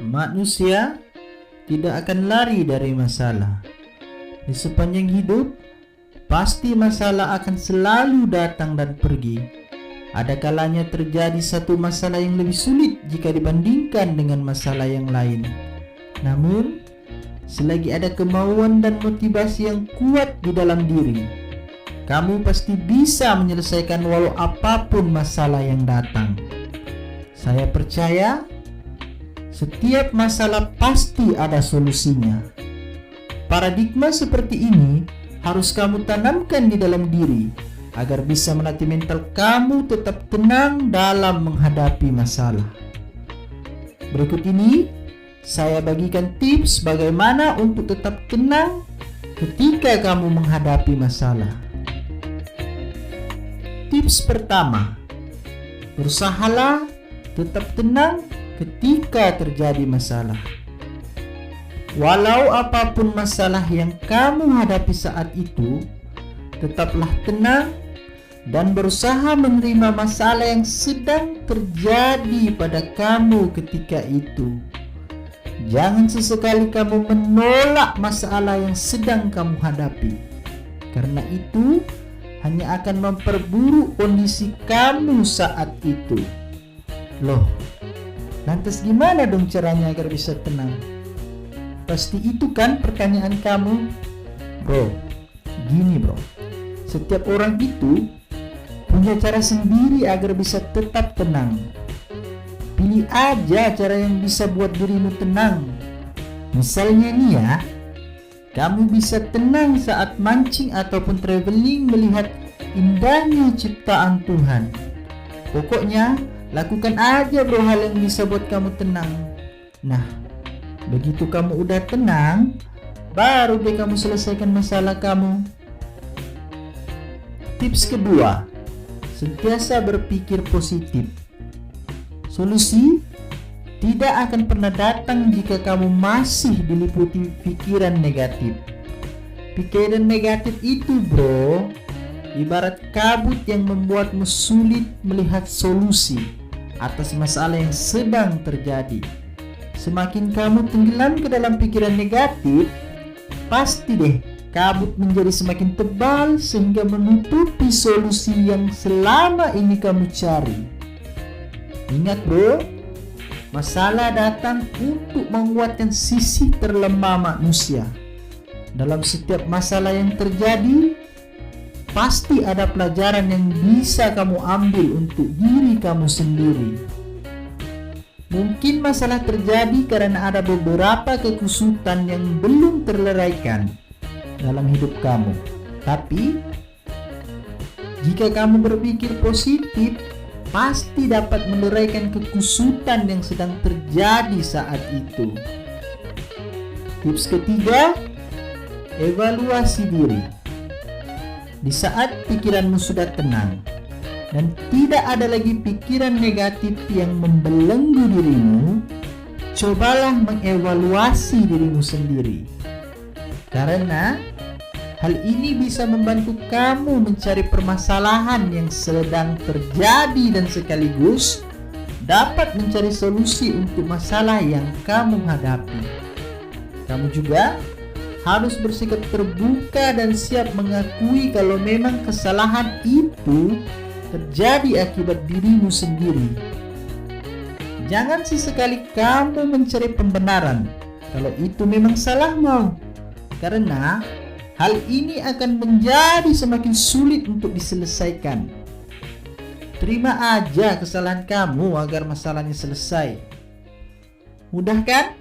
Manusia tidak akan lari dari masalah. Di sepanjang hidup, pasti masalah akan selalu datang dan pergi. Ada kalanya terjadi satu masalah yang lebih sulit jika dibandingkan dengan masalah yang lain. Namun, selagi ada kemauan dan motivasi yang kuat di dalam diri, kamu pasti bisa menyelesaikan walau apapun masalah yang datang. Saya percaya setiap masalah pasti ada solusinya. Paradigma seperti ini harus kamu tanamkan di dalam diri agar bisa melatih mental kamu tetap tenang dalam menghadapi masalah. Berikut ini saya bagikan tips bagaimana untuk tetap tenang ketika kamu menghadapi masalah. Tips pertama, berusahalah tetap tenang ketika terjadi masalah. Walau apapun masalah yang kamu hadapi saat itu, tetaplah tenang dan berusaha menerima masalah yang sedang terjadi pada kamu ketika itu. Jangan sesekali kamu menolak masalah yang sedang kamu hadapi, karena itu hanya akan memperburuk kondisi kamu saat itu. Loh, lantas gimana dong caranya agar bisa tenang? Pasti itu kan pertanyaan kamu? Bro, gini bro, setiap orang itu punya cara sendiri agar bisa tetap tenang. Pilih aja cara yang bisa buat dirimu tenang. Misalnya nih ya, kamu bisa tenang saat mancing ataupun traveling melihat indahnya ciptaan Tuhan. Pokoknya lakukan aja bro hal yang bisa buat kamu tenang. Nah, begitu kamu udah tenang, baru deh kamu selesaikan masalah kamu. Tips kedua, sentiasa berpikir positif. Solusi tidak akan pernah datang jika kamu masih diliputi pikiran negatif. Pikiran negatif itu bro, ibarat kabut yang membuatmu sulit melihat solusi atas masalah yang sedang terjadi. Semakin kamu tenggelam ke dalam pikiran negatif, pasti deh kabut menjadi semakin tebal sehingga menutupi solusi yang selama ini kamu cari. Ingat bro, masalah datang untuk menguatkan sisi terlemah manusia. Dalam setiap masalah yang terjadi, pasti ada pelajaran yang bisa kamu ambil untuk diri kamu sendiri. Mungkin masalah terjadi karena ada beberapa kekusutan yang belum terleraikan dalam hidup kamu. Tapi, jika kamu berpikir positif, pasti dapat meleraikan kekusutan yang sedang terjadi saat itu. Tips ketiga, evaluasi diri. Di saat pikiranmu sudah tenang dan tidak ada lagi pikiran negatif yang membelenggu dirimu, cobalah mengevaluasi dirimu sendiri. Karena hal ini bisa membantu kamu mencari permasalahan yang sedang terjadi dan sekaligus dapat mencari solusi untuk masalah yang kamu hadapi. Kamu juga harus bersikap terbuka dan siap mengakui kalau memang kesalahan itu terjadi akibat dirimu sendiri. Jangan sesekali kamu mencari pembenaran kalau itu memang salahmu, karena hal ini akan menjadi semakin sulit untuk diselesaikan. Terima aja kesalahan kamu agar masalahnya selesai. Mudah kan?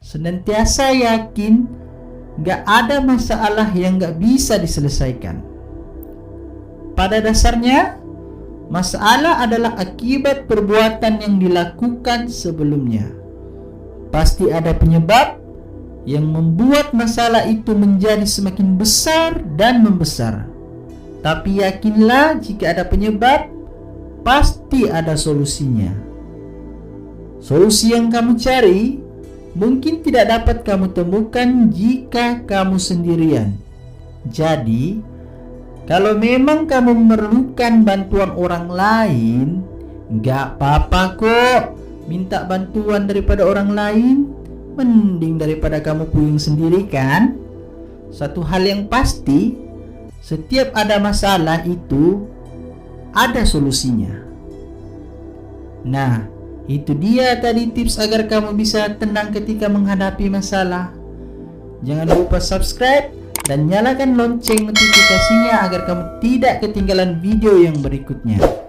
Senantiasa yakin gak ada masalah yang gak bisa diselesaikan. Pada dasarnya, masalah adalah akibat perbuatan yang dilakukan sebelumnya. Pasti ada penyebab yang membuat masalah itu menjadi semakin besar dan membesar. Tapi yakinlah jika ada penyebab, pasti ada solusinya. Solusi yang kamu cari mungkin tidak dapat kamu temukan jika kamu sendirian. Jadi, kalau memang kamu memerlukan bantuan orang lain, gak apa-apa kok. Minta bantuan daripada orang lain mending daripada kamu puyeng sendiri kan? Satu hal yang pasti, setiap ada masalah itu ada solusinya. Nah, itu dia tadi tips agar kamu bisa tenang ketika menghadapi masalah. Jangan lupa subscribe dan nyalakan lonceng notifikasinya agar kamu tidak ketinggalan video yang berikutnya.